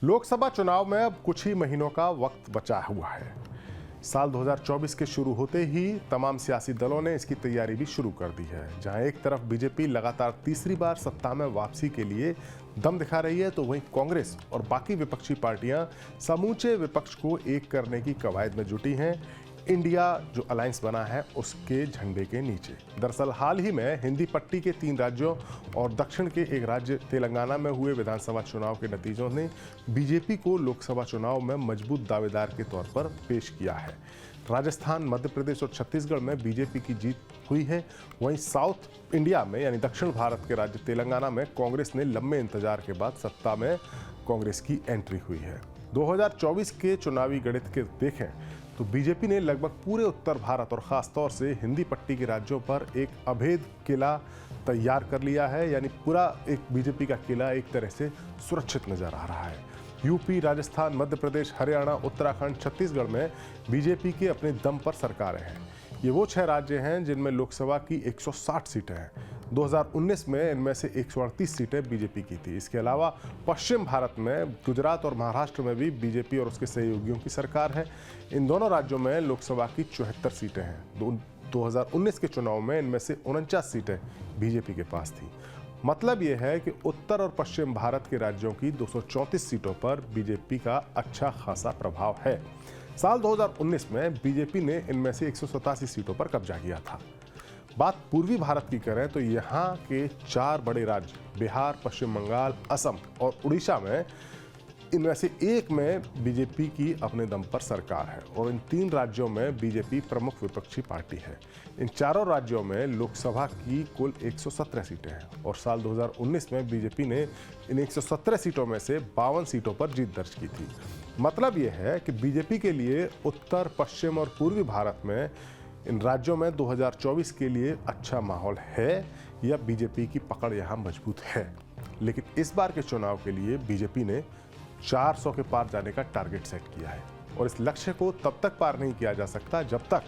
लोकसभा चुनाव में अब कुछ ही महीनों का वक्त बचा हुआ है। साल 2024 के शुरू होते ही तमाम सियासी दलों ने इसकी तैयारी भी शुरू कर दी है। जहां एक तरफ बीजेपी लगातार तीसरी बार सत्ता में वापसी के लिए दम दिखा रही है, तो वहीं कांग्रेस और बाकी विपक्षी पार्टियां समूचे विपक्ष को एक करने की कवायद में जुटी हैं, इंडिया जो अलायंस बना है उसके झंडे के नीचे। दरअसल हाल ही में हिंदी पट्टी के 3 राज्यों और दक्षिण के एक राज्य तेलंगाना में हुए विधानसभा चुनाव के नतीजों ने बीजेपी को लोकसभा चुनाव में मजबूत दावेदार के तौर पर पेश किया है। राजस्थान, मध्य प्रदेश और छत्तीसगढ़ में बीजेपी की जीत हुई है। वहीं साउथ इंडिया में यानी दक्षिण भारत के राज्य तेलंगाना में कांग्रेस ने लंबे इंतजार के बाद सत्ता में कांग्रेस की एंट्री हुई है। 2024 के चुनावी गणित के देखें तो बीजेपी ने लगभग पूरे उत्तर भारत और खासतौर से हिंदी पट्टी के राज्यों पर एक अभेद किला तैयार कर लिया है। यानी पूरा एक बीजेपी का किला एक तरह से सुरक्षित नजर आ रहा है। यूपी, राजस्थान, मध्य प्रदेश, हरियाणा, उत्तराखंड, छत्तीसगढ़ में बीजेपी के अपने दम पर सरकारें हैं। ये वो 6 राज्य हैं जिनमें लोकसभा की 160 सीटें हैं। 2019 में इनमें से 138 सीटें बीजेपी की थी। इसके अलावा पश्चिम भारत में गुजरात और महाराष्ट्र में भी बीजेपी और उसके सहयोगियों की सरकार है। इन दोनों राज्यों में लोकसभा की 74 सीटें हैं। 2019 के चुनाव में इनमें से 49 सीटें बीजेपी के पास थी। मतलब यह है कि उत्तर और पश्चिम भारत के राज्यों की 234 सीटों पर बीजेपी का अच्छा खासा प्रभाव है। साल 2019 में बीजेपी ने इनमें से 187 सीटों पर कब्जा किया था। बात पूर्वी भारत की करें तो यहाँ के 4 बड़े राज्य बिहार, पश्चिम बंगाल, असम और उड़ीसा में इनमें से एक में बीजेपी की अपने दम पर सरकार है और इन 3 राज्यों में बीजेपी प्रमुख विपक्षी पार्टी है। इन चारों राज्यों में लोकसभा की कुल 117 सीटें हैं और साल 2019 में बीजेपी ने इन 117 सीटों में से 52 सीटों पर जीत दर्ज की थी। मतलब यह है कि बीजेपी के लिए उत्तर, पश्चिम और पूर्वी भारत में इन राज्यों में 2024 के लिए अच्छा माहौल है या बीजेपी की पकड़ यहाँ मजबूत है। लेकिन इस बार के चुनाव के लिए बीजेपी ने 400 के पार जाने का टारगेट सेट किया है और इस लक्ष्य को तब तक पार नहीं किया जा सकता जब तक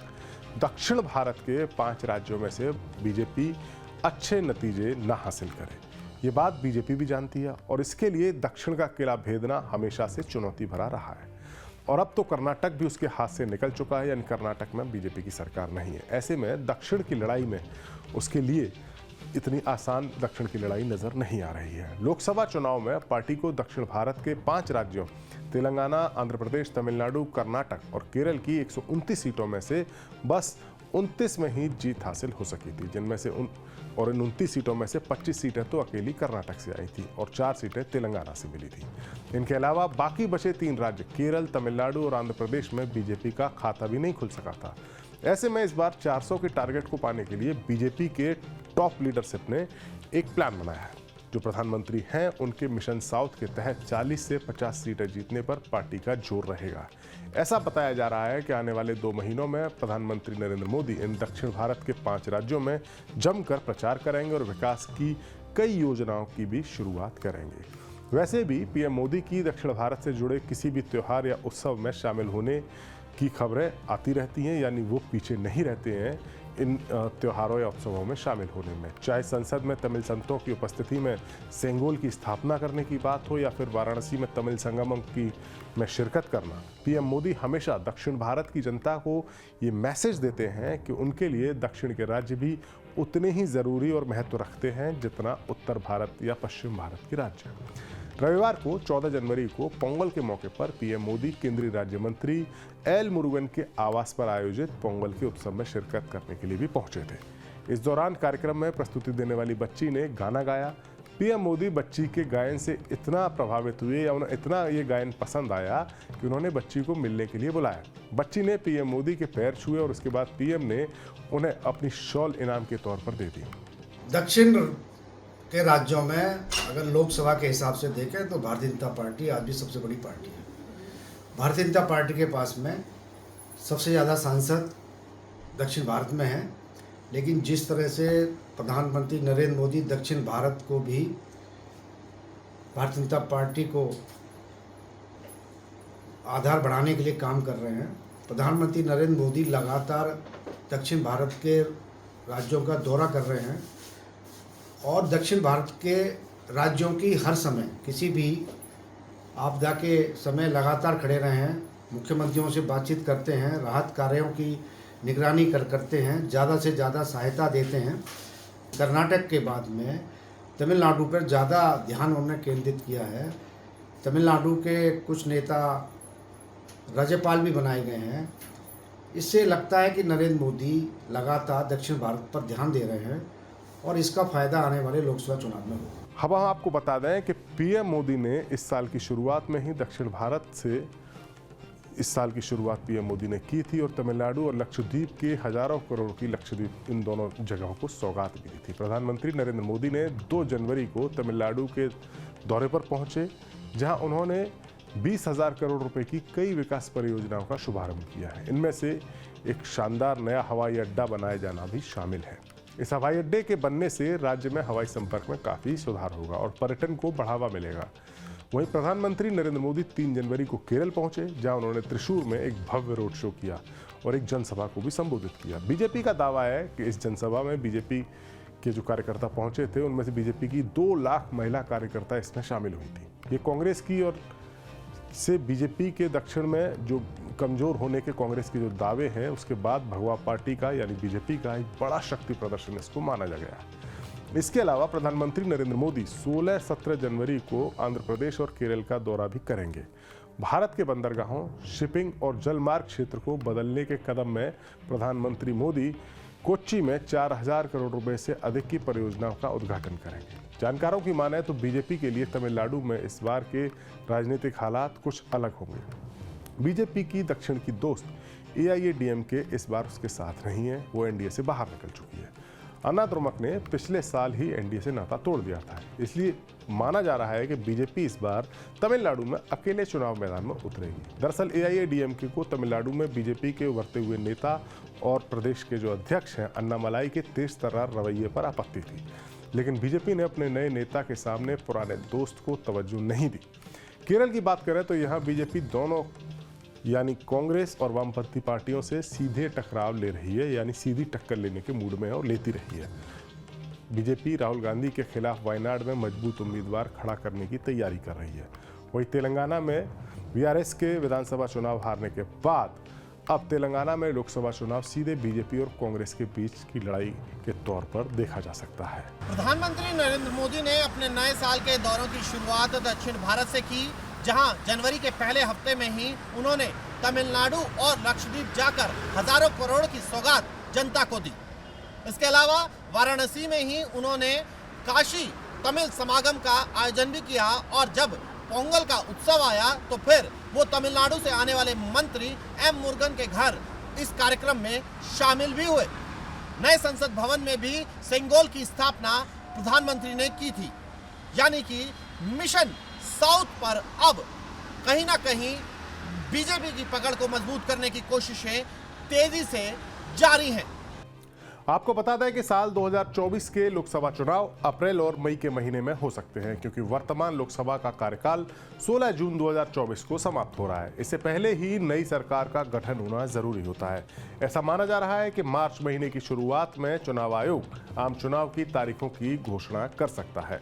दक्षिण भारत के 5 राज्यों में से बीजेपी अच्छे नतीजे न हासिल करे। ये बात बीजेपी भी जानती है और इसके लिए दक्षिण का किला भेदना हमेशा से चुनौती भरा रहा है। और अब तो कर्नाटक भी उसके हाथ से निकल चुका है, यानी कर्नाटक में बीजेपी की सरकार नहीं है। ऐसे में दक्षिण की लड़ाई में उसके लिए इतनी आसान दक्षिण की लड़ाई नजर नहीं आ रही है। लोकसभा चुनाव में पार्टी को दक्षिण भारत के 5 राज्यों तेलंगाना, आंध्र प्रदेश, तमिलनाडु, कर्नाटक और केरल की 129 सीटों में से बस 29 में ही जीत हासिल हो सकी थी, जिनमें से इन 29 सीटों में से 25 सीटें तो अकेली कर्नाटक से आई थी और 4 सीटें तेलंगाना से मिली थी। इनके अलावा बाकी बचे 3 राज्य केरल, तमिलनाडु और आंध्र प्रदेश में बीजेपी का खाता भी नहीं खुल सका था। ऐसे में इस बार 400 के टारगेट को पाने के लिए बीजेपी के टॉप लीडरशिप ने एक प्लान बनाया है। जो प्रधानमंत्री हैं उनके मिशन साउथ के तहत 40 से 50 सीटें जीतने पर पार्टी का जोर रहेगा। ऐसा बताया जा रहा है कि आने वाले 2 महीनों में प्रधानमंत्री नरेंद्र मोदी इन दक्षिण भारत के 5 राज्यों में जमकर प्रचार करेंगे और विकास की कई योजनाओं की भी शुरुआत करेंगे। वैसे भी पीएम मोदी की दक्षिण भारत से जुड़े किसी भी त्योहार या उत्सव में शामिल होने की खबरें आती रहती हैं, यानी वो पीछे नहीं रहते हैं इन त्योहारों या उत्सवों में शामिल होने में। चाहे संसद में तमिल संतों की उपस्थिति में सेंगोल की स्थापना करने की बात हो या फिर वाराणसी में तमिल संगमम की में शिरकत करना, पीएम मोदी हमेशा दक्षिण भारत की जनता को ये मैसेज देते हैं कि उनके लिए दक्षिण के राज्य भी उतने ही ज़रूरी और महत्व रखते हैं जितना उत्तर भारत या पश्चिम भारत के राज्य। रविवार को 14 जनवरी को पोंगल के मौके पर पीएम मोदी केंद्रीय राज्य मंत्री एल मुरुगन के आवास पर आयोजित पोंगल के उत्सव में शिरकत करने के लिए भी पहुंचे थे। इस दौरान कार्यक्रम में प्रस्तुति देने वाली बच्ची ने गाना गाया। पीएम मोदी बच्ची के गायन से इतना प्रभावित हुए या उन्हें इतना ये गायन पसंद आया कि उन्होंने बच्ची को मिलने के लिए बुलाया। बच्ची ने पीएम मोदी के पैर छुए और उसके बाद पीएम ने उन्हें अपनी शॉल इनाम के तौर पर दे दी। दक्षिण के राज्यों में अगर लोकसभा के हिसाब से देखें तो भारतीय जनता पार्टी आज भी सबसे बड़ी पार्टी है। भारतीय जनता पार्टी के पास में सबसे ज़्यादा सांसद दक्षिण भारत में हैं, लेकिन जिस तरह से प्रधानमंत्री नरेंद्र मोदी दक्षिण भारत को भी भारतीय जनता पार्टी को आधार बढ़ाने के लिए काम कर रहे हैं। प्रधानमंत्री नरेंद्र मोदी लगातार दक्षिण भारत के राज्यों का दौरा कर रहे हैं और दक्षिण भारत के राज्यों की हर समय किसी भी आपदा के समय लगातार खड़े रहे हैं, मुख्यमंत्रियों से बातचीत करते हैं, राहत कार्यों की निगरानी करते हैं, ज़्यादा से ज़्यादा सहायता देते हैं। कर्नाटक के बाद में तमिलनाडु पर ज़्यादा ध्यान उन्होंने केंद्रित किया है। तमिलनाडु के कुछ नेता राज्यपाल भी बनाए गए हैं। इससे लगता है कि नरेंद्र मोदी लगातार दक्षिण भारत पर ध्यान दे रहे हैं और इसका फ़ायदा आने वाले लोकसभा चुनाव में होगा। हम आपको बता दें कि पीएम मोदी ने इस साल की शुरुआत में ही दक्षिण भारत से पीएम मोदी ने की थी और तमिलनाडु और लक्षद्वीप के हजारों करोड़ की लक्षद्वीप इन दोनों जगहों को सौगात भी दी थी। प्रधानमंत्री नरेंद्र मोदी ने 2 जनवरी को तमिलनाडु के दौरे पर पहुंचे, जहां उन्होंने 20,000 करोड़ रुपए की कई विकास परियोजनाओं का शुभारंभ किया है। इनमें से एक शानदार नया हवाई अड्डा बनाया जाना भी शामिल है। इस हवाई अड्डे के बनने से राज्य में हवाई संपर्क में काफ़ी सुधार होगा और पर्यटन को बढ़ावा मिलेगा। वहीं प्रधानमंत्री नरेंद्र मोदी 3 जनवरी को केरल पहुंचे, जहां उन्होंने त्रिशूर में एक भव्य रोड शो किया और एक जनसभा को भी संबोधित किया। बीजेपी का दावा है कि इस जनसभा में बीजेपी के जो कार्यकर्ता पहुंचे थे, उनमें से बीजेपी की 2 लाख महिला कार्यकर्ता इसमें शामिल हुई थी। ये कांग्रेस की और से बीजेपी के दक्षिण में जो कमजोर होने के कांग्रेस के जो दावे हैं, उसके बाद भगवा पार्टी का यानी बीजेपी का एक बड़ा शक्ति प्रदर्शन इसको माना जा गया। इसके अलावा प्रधानमंत्री नरेंद्र मोदी 16-17 जनवरी को आंध्र प्रदेश और केरल का दौरा भी करेंगे। भारत के बंदरगाहों, शिपिंग और जलमार्ग क्षेत्र को बदलने के कदम में प्रधानमंत्री मोदी कोच्चि में 4,000 करोड़ रुपए से अधिक की परियोजनाओं का उद्घाटन करेंगे। जानकारों की माने तो बीजेपी के लिए तमिलनाडु में इस बार के राजनीतिक हालात कुछ अलग होंगे। बीजेपी की दक्षिण की दोस्त AIADMK इस बार उसके साथ नहीं है, वो एनडीए से बाहर निकल चुकी है। अन्ना द्रमुक ने पिछले साल ही एनडीए से नाता तोड़ दिया था, इसलिए माना जा रहा है कि बीजेपी इस बार तमिलनाडु में अकेले चुनाव मैदान में उतरेगी। दरअसल AIADMK को तमिलनाडु में बीजेपी के उभरते हुए नेता और प्रदेश के जो अध्यक्ष हैं अन्नामलाई के तेज तर्रार रवैये पर आपत्ति थी, लेकिन बीजेपी ने अपने नए नेता के सामने पुराने दोस्त को तवज्जो नहीं दी। केरल की बात करें तो यहाँ बीजेपी दोनों यानी कांग्रेस और वामपंथी पार्टियों से सीधे टकराव ले रही है, यानी सीधी टक्कर लेने के मूड में और लेती रही है। बीजेपी राहुल गांधी के खिलाफ वायनाड में मजबूत उम्मीदवार खड़ा करने की तैयारी कर रही है। वहीं तेलंगाना में बीआरएस के विधानसभा चुनाव हारने के बाद अब तेलंगाना में लोकसभा चुनाव सीधे बीजेपी और कांग्रेस के बीच की लड़ाई के तौर पर देखा जा सकता है। प्रधानमंत्री नरेंद्र मोदी ने अपने नए साल के दौरों की शुरुआत दक्षिण भारत से की, जहां जनवरी के पहले हफ्ते में ही उन्होंने तमिलनाडु और लक्षद्वीप जाकर हजारों करोड़ की सौगात जनता को दी। इसके अलावा वाराणसी में ही उन्होंने काशी तमिल समागम का आयोजन भी किया और जब पोंगल का उत्सव आया तो फिर वो तमिलनाडु से आने वाले मंत्री M मुरुगन के घर इस कार्यक्रम में शामिल भी हुए। नए संसद भवन में भी सेंगोल की स्थापना प्रधानमंत्री ने की थी, यानी कि मिशन साउथ पर अब कहीं ना कहीं बीजेपी की पकड़ को मजबूत करने की कोशिशें तेजी से जारी हैं। आपको बता दें कि साल 2024 के लोकसभा चुनाव अप्रैल और मई के महीने में हो सकते हैं, क्योंकि वर्तमान लोकसभा का कार्यकाल 16 जून 2024 को समाप्त हो रहा है। इससे पहले ही नई सरकार का गठन होना जरूरी होता है। ऐसा माना जा रहा है कि मार्च महीने की शुरुआत में चुनाव आयोग आम चुनाव की तारीखों की घोषणा कर सकता है।